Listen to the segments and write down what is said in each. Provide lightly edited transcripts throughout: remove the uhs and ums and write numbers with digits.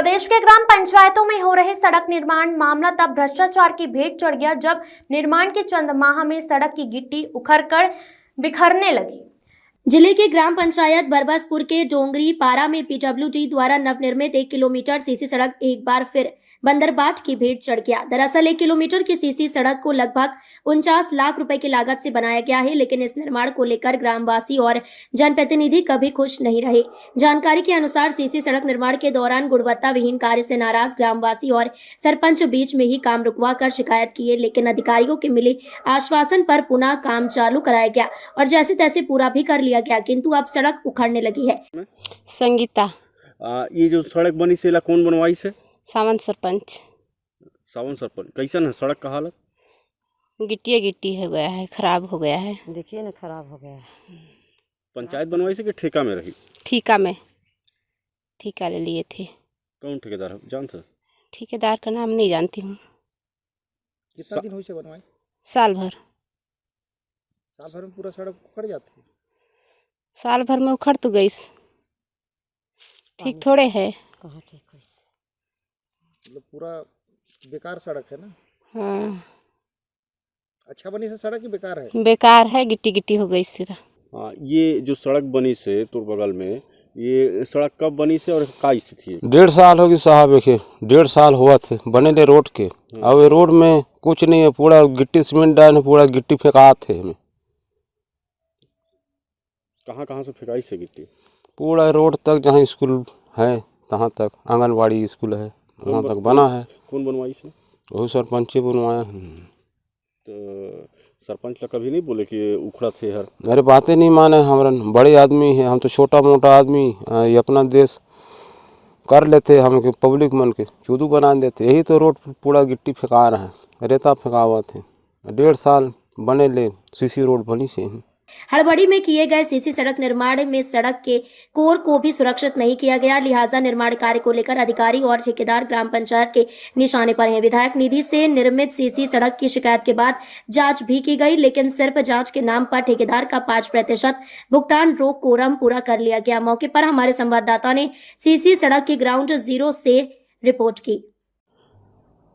प्रदेश के ग्राम पंचायतों में हो रहे सड़क निर्माण मामला तब भ्रष्टाचार की भेंट चढ़ गया जब निर्माण के चंद माह में सड़क की गिट्टी उखड़कर बिखरने लगी। जिले के ग्राम पंचायत बरबसपुर के डोंगरी पारा में पीडब्ल्यूडी द्वारा नवनिर्मित 1 किलोमीटर सीसी सड़क एक बार फिर बंदरबाट की भेंट चढ़ गया। दरअसल 1 किलोमीटर की सीसी सड़क को लगभग 49 लाख रुपए की लागत से बनाया गया है, लेकिन इस निर्माण को लेकर ग्रामवासी और जनप्रतिनिधि कभी खुश नहीं रहे। जानकारी के अनुसार सीसी सड़क निर्माण के दौरान गुणवत्ता विहीन कार्य से नाराज ग्रामवासी और सरपंच बीच में ही काम रुकवा कर शिकायत किए, लेकिन अधिकारियों के मिले आश्वासन पर पुनः काम चालू कराया गया और जैसे तैसे पूरा भी कर लिया गया, किंतु अब सड़क उखड़ने लगी है। संगीता, ये जो सड़क बनी से कौन बनवाई से? सावन सरपंच। सावन सरपंच। कैसन है सड़क का हालत? गिट्टी हो गया है, खराब हो गया है। देखिए ना, खराब हो गया है। पंचायत बनवाई से कि ठेका में रही? ठेका में, ठेका ले लिए थे। कौन ठेकेदार है जानते? ठेकेदार का नाम नहीं जानती हूँ। कितना दिन हुई से बनवाई? साल भर। साल भर में पूरा सड़क उखड़ जाती है? साल भर में उखड़ तो गई, ठीक थोड़े है। कहाँ ठीक है? मतलब पूरा बेकार सड़क है ना? हाँ, अच्छा बनी से सड़क ही बेकार है? बेकार है, गिट्टी हो गई सीधा। हाँ, ये जो सड़क बनी से तुर बगल में, ये सड़क कब बनी से और का स्थिति है? 1.5 साल होगी साहब। देखे 1.5 साल हुआ थे बने ले रोड के। अब ये रोड में कुछ नहीं है, पूरा गिट्टी सीमेंट डाल, पूरा गिट्टी फेंका थे हमें। कहाँ से फेंकाई से गिट्टी? पूरा रोड तक, जहाँ स्कूल है तहाँ तक, आंगनबाड़ी स्कूल है वहाँ तक बना है। कौन बनवाई से? वही सरपंच बनवाया। तो सरपंच का कभी नहीं बोले कि उखड़ा थे हर? अरे बातें नहीं माने, हमारा बड़े आदमी है, हम तो छोटा मोटा आदमी, ये अपना देश कर लेते, हम पब्लिक मन के चूदू बना देते। यही तो रोड पूरा गिट्टी फेंका रहे हैं, रेता फेंका हुआ थे। 1.5 साल बने ले सीसी रोड बनी से ही। हड़बड़ी में किए गए सीसी सड़क निर्माण में सड़क के कोर को भी सुरक्षित नहीं किया गया, लिहाजा निर्माण कार्य को लेकर अधिकारी और ठेकेदार ग्राम पंचायत के निशाने पर हैं। विधायक निधि से निर्मित सीसी सड़क की शिकायत के बाद जांच भी की गई, लेकिन सिर्फ जांच के नाम पर ठेकेदार का 5% भुगतान रोक कोरम पूरा कर लिया गया। मौके पर हमारे संवाददाता ने सीसी सड़क की ग्राउंड जीरो से रिपोर्ट की।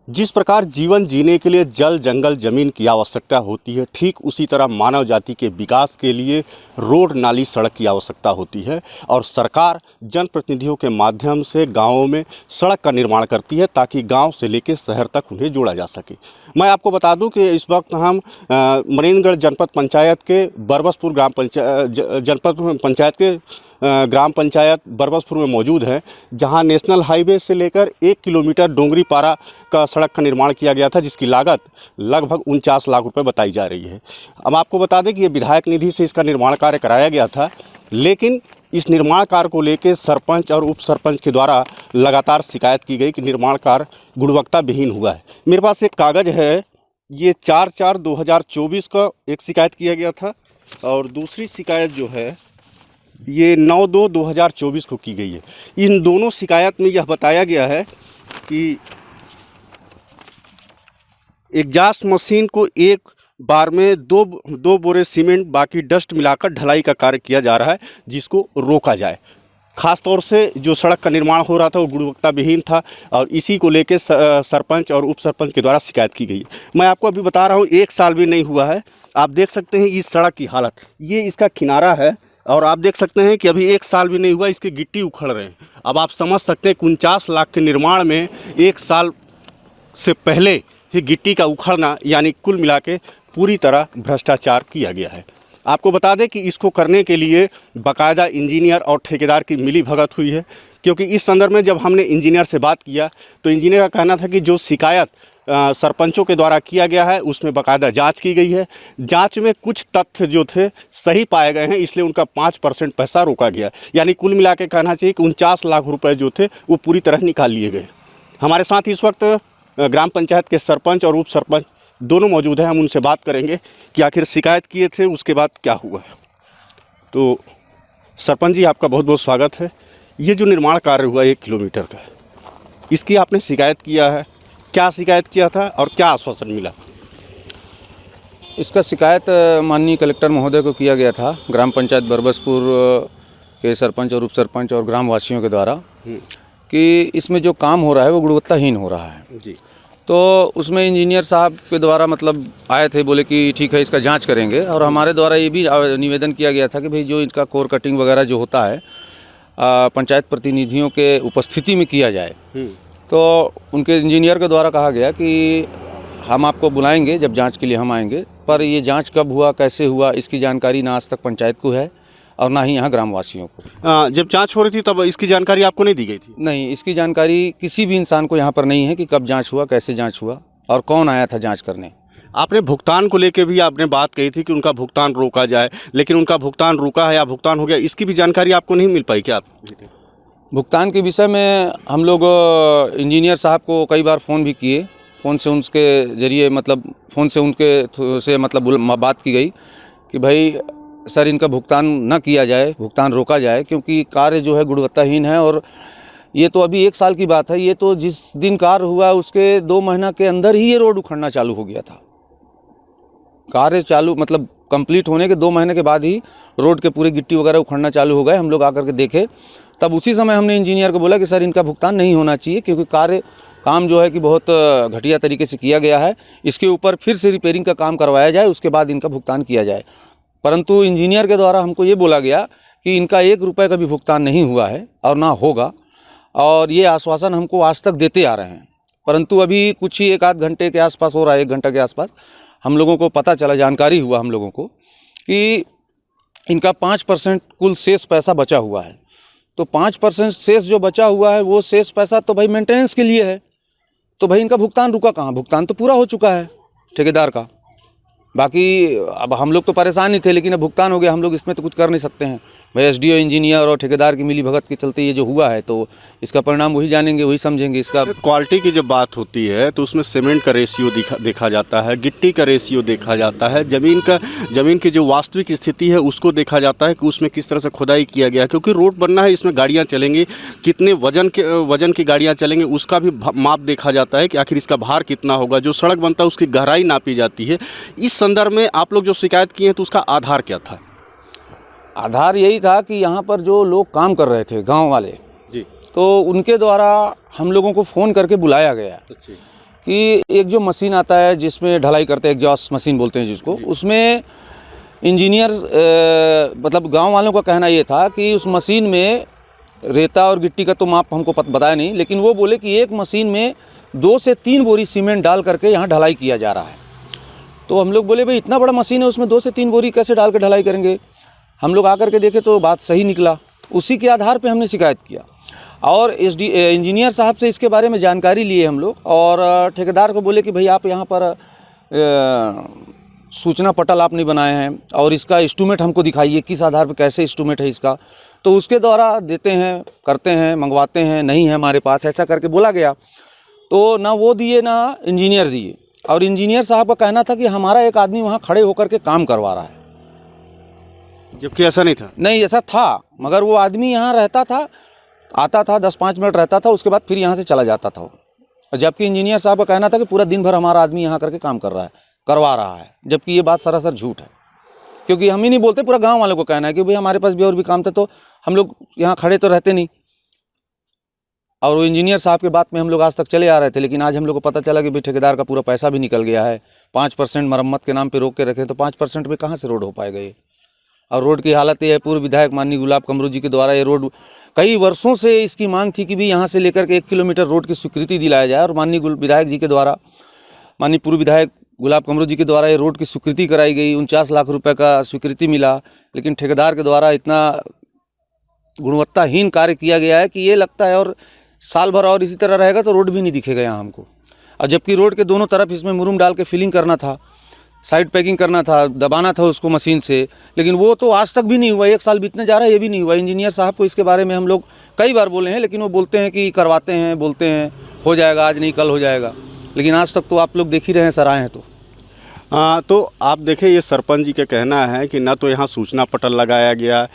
जिस प्रकार जीवन जीने के लिए जल जंगल जमीन की आवश्यकता होती है, ठीक उसी तरह मानव जाति के विकास के लिए रोड नाली सड़क की आवश्यकता होती है और सरकार जनप्रतिनिधियों के माध्यम से गांवों में सड़क का निर्माण करती है ताकि गांव से लेकर शहर तक उन्हें जोड़ा जा सके। मैं आपको बता दूं कि इस वक्त हम मरीनगढ़ जनपद पंचायत के बरबसपुर जनपद पंचायत के ग्राम पंचायत बरबसपुर में मौजूद है, जहां नेशनल हाईवे से लेकर 1 किलोमीटर डोंगरी पारा का सड़क का निर्माण किया गया था, जिसकी लागत लगभग 49 लाख रुपए बताई जा रही है। अब आपको बता दें कि ये विधायक निधि से इसका निर्माण कार्य कराया गया था, लेकिन इस निर्माण कार्य को लेकर सरपंच और उप सरपंच के द्वारा लगातार शिकायत की गई कि निर्माण कार्य गुणवत्ता विहीन हुआ है। मेरे पास एक कागज़ है, ये 4/4/2024 का एक शिकायत किया गया था और दूसरी शिकायत जो है ये 9/2/2024 को की गई है। इन दोनों शिकायत में यह बताया गया है कि एग्जॉस्ट मशीन को एक बार में दो बोरे सीमेंट बाकी डस्ट मिलाकर ढलाई का कार्य किया जा रहा है, जिसको रोका जाए। ख़ास तौर से जो सड़क का निर्माण हो रहा था वो गुणवत्ता विहीन था और इसी को लेकर सरपंच और उप सरपंच के द्वारा शिकायत की गई है। मैं आपको अभी बता रहा हूँ, 1 साल भी नहीं हुआ है। आप देख सकते हैं इस सड़क की हालत, ये इसका किनारा है और आप देख सकते हैं कि अभी 1 साल भी नहीं हुआ, इसके गिट्टी उखड़ रहे हैं। अब आप समझ सकते हैं 49 लाख के निर्माण में 1 साल से पहले ही गिट्टी का उखड़ना, यानी कुल मिला के पूरी तरह भ्रष्टाचार किया गया है। आपको बता दें कि इसको करने के लिए बाकायदा इंजीनियर और ठेकेदार की मिली भगत हुई है, क्योंकि इस संदर्भ में जब हमने इंजीनियर से बात किया तो इंजीनियर का कहना था कि जो शिकायत सरपंचों के द्वारा किया गया है उसमें बाकायदा जांच की गई है। जांच में कुछ तथ्य जो थे सही पाए गए हैं, इसलिए उनका 5% पैसा रोका गया, यानी कुल मिला के कहना चाहिए कि 49 लाख रुपए जो थे वो पूरी तरह निकाल लिए गए। हमारे साथ इस वक्त ग्राम पंचायत के सरपंच और उप सरपंच दोनों मौजूद हैं। हम उनसे बात करेंगे कि आखिर शिकायत किए थे उसके बाद क्या हुआ। तो सरपंच जी, आपका बहुत बहुत स्वागत है। ये जो निर्माण कार्य हुआ 1 किलोमीटर का, इसकी आपने शिकायत किया है, क्या शिकायत किया था और क्या आश्वासन मिला? इसका शिकायत माननीय कलेक्टर महोदय को किया गया था ग्राम पंचायत बरबसपुर के सरपंच और उप सरपंच और ग्रामवासियों के द्वारा कि इसमें जो काम हो रहा है वो गुणवत्ताहीन हो रहा है। जी। तो उसमें इंजीनियर साहब के द्वारा मतलब आए थे, बोले कि ठीक है इसका जांच करेंगे, और हमारे द्वारा ये भी निवेदन किया गया था कि भाई जो इनका कोर कटिंग वगैरह जो होता है पंचायत प्रतिनिधियों के उपस्थिति में किया जाए। तो उनके इंजीनियर के द्वारा कहा गया कि हम आपको बुलाएंगे जब जांच के लिए हम आएंगे, पर ये जांच कब हुआ, कैसे हुआ, इसकी जानकारी ना आज तक पंचायत को है और ना ही यहाँ ग्रामवासियों को। जब जांच हो रही थी तब इसकी जानकारी आपको नहीं दी गई थी? नहीं, इसकी जानकारी किसी भी इंसान को यहाँ पर नहीं है कि कब जांच हुआ, कैसे जांच हुआ और कौन आया था जांच करने। आपने भुगतान को लेकर भी आपने बात कही थी कि उनका भुगतान रोका जाए, लेकिन उनका भुगतान रुका है या भुगतान हो गया, इसकी भी जानकारी आपको नहीं मिल पाई क्या? भुगतान के विषय में हम लोग इंजीनियर साहब को कई बार फ़ोन भी किए, फ़ोन से उनके ज़रिए मतलब फ़ोन से उनके से मतलब बात की गई कि भाई सर इनका भुगतान न किया जाए, भुगतान रोका जाए, क्योंकि कार्य जो है गुणवत्ताहीन है। और ये तो अभी 1 साल की बात है, ये तो जिस दिन कार्य हुआ उसके 2 महीना के अंदर ही ये रोड उखड़ना चालू हो गया था। कार्य चालू मतलब कंप्लीट होने के 2 महीने के बाद ही रोड के पूरे गिट्टी वगैरह उखड़ना चालू हो गए। हम लोग आकर के देखे, तब उसी समय हमने इंजीनियर को बोला कि सर इनका भुगतान नहीं होना चाहिए, क्योंकि काम जो है कि बहुत घटिया तरीके से किया गया है, इसके ऊपर फिर से रिपेयरिंग का काम करवाया जाए, उसके बाद इनका भुगतान किया जाए। परंतु इंजीनियर के द्वारा हमको ये बोला गया कि इनका 1 रुपये का भी भुगतान नहीं हुआ है और ना होगा, और ये आश्वासन हमको आज तक देते आ रहे हैं। परंतु अभी कुछ ही 1 आध घंटे के आसपास हो रहा है, 1 घंटा के आसपास हम लोगों को पता चला, जानकारी हुआ हम लोगों को कि इनका 5% कुल शेष पैसा बचा हुआ है। तो 5% शेष जो बचा हुआ है वो शेष पैसा तो भाई मेंटेनेंस के लिए है, तो भाई इनका भुगतान रुका कहाँ? भुगतान तो पूरा हो चुका है ठेकेदार का। बाकी अब हम लोग तो परेशान ही थे, लेकिन अब भुगतान हो गया, हम लोग इसमें तो कुछ कर नहीं सकते हैं भाई। एसडीओ इंजीनियर और ठेकेदार की मिली भगत के चलते ये जो हुआ है, तो इसका परिणाम वही जानेंगे, वही समझेंगे। इसका क्वालिटी की जब बात होती है तो उसमें सीमेंट का रेशियो देखा जाता है, गिट्टी का रेशियो देखा जाता है, ज़मीन की जो वास्तविक स्थिति है उसको देखा जाता है कि उसमें किस तरह से खुदाई किया गया है। क्योंकि रोड बनना है, इसमें गाड़ियाँ चलेंगी, कितने वजन की गाड़ियाँ चलेंगी उसका भी माप देखा जाता है कि आखिर इसका भार कितना होगा। जो सड़क बनता है उसकी गहराई नापी जाती है। इस संदर्भ में आप लोग जो शिकायत किए हैं तो उसका आधार क्या था? आधार यही था कि यहाँ पर जो लोग काम कर रहे थे गांव वाले जी, तो उनके द्वारा हम लोगों को फ़ोन करके बुलाया गया कि एक जो मशीन आता है जिसमें ढलाई करते हैं, एग्जॉस्ट मशीन बोलते हैं जिसको, उसमें इंजीनियर मतलब गांव वालों का कहना ये था कि उस मशीन में रेता और गिट्टी का तो माप हमको बताया नहीं, लेकिन वो बोले कि एक मशीन में 2 से 3 बोरी सीमेंट डाल करके यहाँ ढलाई किया जा रहा है। तो हम लोग बोले भाई इतना बड़ा मशीन है, उसमें 2 से 3 बोरी कैसे डाल कर ढलाई करेंगे? हम लोग आकर के देखे तो बात सही निकला। उसी के आधार पे हमने शिकायत किया और इंजीनियर साहब से इसके बारे में जानकारी लिए हम लोग, और ठेकेदार को बोले कि भाई आप यहाँ पर सूचना पटल आप नहीं बनाए हैं और इसका एस्टीमेट हमको दिखाइए, किस आधार पर कैसे एस्टीमेट है इसका। तो उसके द्वारा देते हैं, करते हैं, मंगवाते हैं, नहीं है हमारे पास, ऐसा करके बोला गया। तो ना वो दिए ना इंजीनियर दिए, और इंजीनियर साहब का कहना था कि हमारा एक आदमी वहाँ खड़े होकर के काम करवा रहा है, जबकि ऐसा नहीं था। नहीं, ऐसा था, मगर वो आदमी यहाँ रहता था, आता था, 10-5 मिनट रहता था, उसके बाद फिर यहाँ से चला जाता था। जबकि इंजीनियर साहब का कहना था कि पूरा दिन भर हमारा आदमी यहाँ करके काम कर रहा है, करवा रहा है, जबकि ये बात सरासर झूठ है। क्योंकि हम ही नहीं बोलते, पूरा गांव वालों को कहना है कि भाई हमारे पास भी और भी काम था, तो हम लोग यहाँ खड़े तो रहते नहीं। और वो इंजीनियर साहब के बात में हम लोग आज तक चले आ रहे थे, लेकिन आज हम लोग को पता चला कि भाई ठेकेदार का पूरा पैसा भी निकल गया है। 5% मरम्मत के नाम पे रोक के रखे, तो 5% में कहाँ से रोड हो पाएगा ये? और रोड की हालत ये है, पूर्व विधायक माननीय गुलाब कमरू जी के द्वारा ये रोड कई वर्षों से इसकी मांग थी कि भी यहाँ से लेकर के 1 किलोमीटर रोड की स्वीकृति दिलाया जाए, और माननीय विधायक जी के द्वारा, माननीय पूर्व विधायक गुलाब कमरू जी के द्वारा ये रोड की स्वीकृति कराई गई। 49 लाख रुपए का स्वीकृति मिला, लेकिन ठेकेदार के द्वारा इतना गुणवत्ताहीन कार्य किया गया है कि ये लगता है और साल भर और इसी तरह रहेगा तो रोड भी नहीं दिखेगा यहाँ हमको। और जबकि रोड के दोनों तरफ इसमें मुरुम डाल के फिलिंग करना था, साइड पैकिंग करना था, दबाना था उसको मशीन से, लेकिन वो तो आज तक भी नहीं हुआ। 1 साल बीतने जा रहा है, ये भी नहीं हुआ। इंजीनियर साहब को इसके बारे में हम लोग कई बार बोले हैं, लेकिन वो बोलते हैं कि करवाते हैं, बोलते हैं हो जाएगा, आज नहीं कल हो जाएगा, लेकिन आज तक तो आप लोग देख ही रहे हैं सर, आए हैं तो। तो आप देखें, ये सरपंच जी का कहना है कि न तो यहाँ सूचना पटल लगाया गया,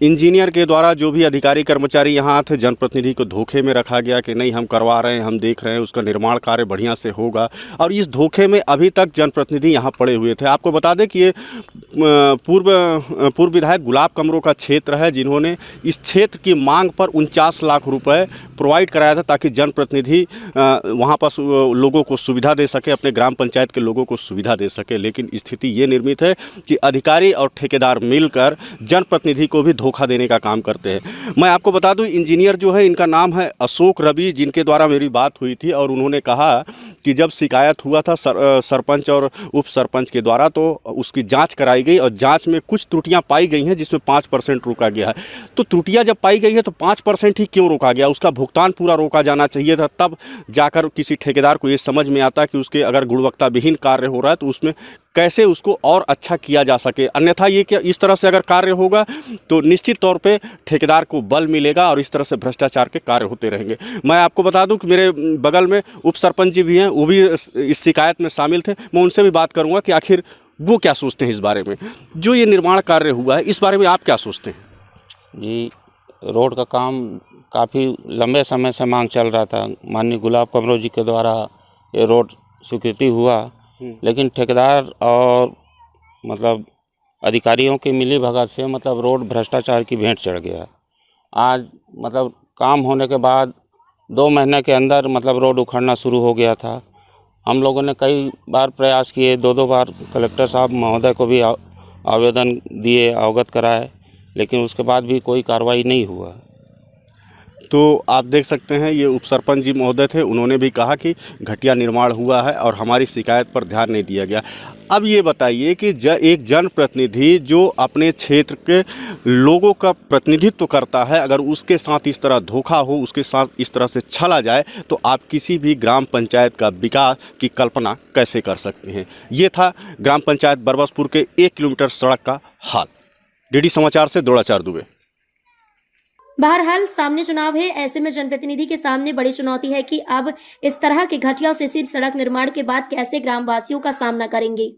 इंजीनियर के द्वारा जो भी अधिकारी कर्मचारी यहाँ थे जनप्रतिनिधि को धोखे में रखा गया कि नहीं हम करवा रहे हैं, हम देख रहे हैं, उसका निर्माण कार्य बढ़िया से होगा, और इस धोखे में अभी तक जनप्रतिनिधि यहाँ पड़े हुए थे। आपको बता दें कि ये पूर्व विधायक गुलाब कमरों का क्षेत्र है, जिन्होंने इस क्षेत्र की मांग पर 49 लाख रुपए प्रोवाइड कराया था ताकि जनप्रतिनिधि वहाँ पर लोगों को सुविधा दे सके, अपने ग्राम पंचायत के लोगों को सुविधा दे सके। लेकिन स्थिति ये निर्मित है कि अधिकारी और ठेकेदार मिलकर जनप्रतिनिधि को भी धोखा देने का काम करते हैं। मैं आपको बता दूं, इंजीनियर जो है इनका नाम है अशोक रवि, जिनके द्वारा मेरी बात हुई थी, और उन्होंने कहा कि जब शिकायत हुआ था सरपंच और उप सरपंच के द्वारा तो उसकी जांच कराई गई और जांच में कुछ त्रुटियां पाई गई हैं, जिसमें 5% रोका गया है। तो त्रुटियां जब पाई गई है तो 5% ही क्यों रोका गया? उसका भुगतान पूरा रोका जाना चाहिए था, तब जाकर किसी ठेकेदार को ये समझ में आता कि उसके अगर गुणवत्ता विहीन कार्य हो रहा है तो उसमें कैसे उसको और अच्छा किया जा सके। अन्यथा ये कि इस तरह से अगर कार्य होगा तो निश्चित तौर पे ठेकेदार को बल मिलेगा और इस तरह से भ्रष्टाचार के कार्य होते रहेंगे। मैं आपको बता दूं कि मेरे बगल में उप सरपंच जी भी हैं, वो भी इस शिकायत में शामिल थे। मैं उनसे भी बात करूंगा कि आखिर वो क्या सोचते हैं इस बारे में। जो ये निर्माण कार्य हुआ है, इस बारे में आप क्या सोचते हैं? जी, रोड का काम काफ़ी लंबे समय से मांग चल रहा था। माननीय गुलाब कमरों जी के द्वारा ये रोड स्वीकृति हुआ, लेकिन ठेकेदार और मतलब अधिकारियों की मिलीभगत से मतलब रोड भ्रष्टाचार की भेंट चढ़ गया। आज मतलब काम होने के बाद 2 महीने के अंदर मतलब रोड उखड़ना शुरू हो गया था। हम लोगों ने कई बार प्रयास किए, 2 बार कलेक्टर साहब महोदय को भी आवेदन दिए, अवगत कराए, लेकिन उसके बाद भी कोई कार्रवाई नहीं हुआ। तो आप देख सकते हैं, ये उप सरपंच जी महोदय थे, उन्होंने भी कहा कि घटिया निर्माण हुआ है और हमारी शिकायत पर ध्यान नहीं दिया गया। अब ये बताइए कि एक जनप्रतिनिधि जो अपने क्षेत्र के लोगों का प्रतिनिधित्व करता है, अगर उसके साथ इस तरह धोखा हो, उसके साथ इस तरह से छला जाए, तो आप किसी भी ग्राम पंचायत का विकास की कल्पना कैसे कर सकते हैं। ये था ग्राम पंचायत बरबसपुर के 1 किलोमीटर सड़क का हाल। डीडी समाचार से द्रोणाचार्य दुबे। बहरहाल सामने चुनाव है, ऐसे में जनप्रतिनिधि के सामने बड़ी चुनौती है कि अब इस तरह के घटिया से सड़क निर्माण के बाद कैसे ग्रामवासियों का सामना करेंगे।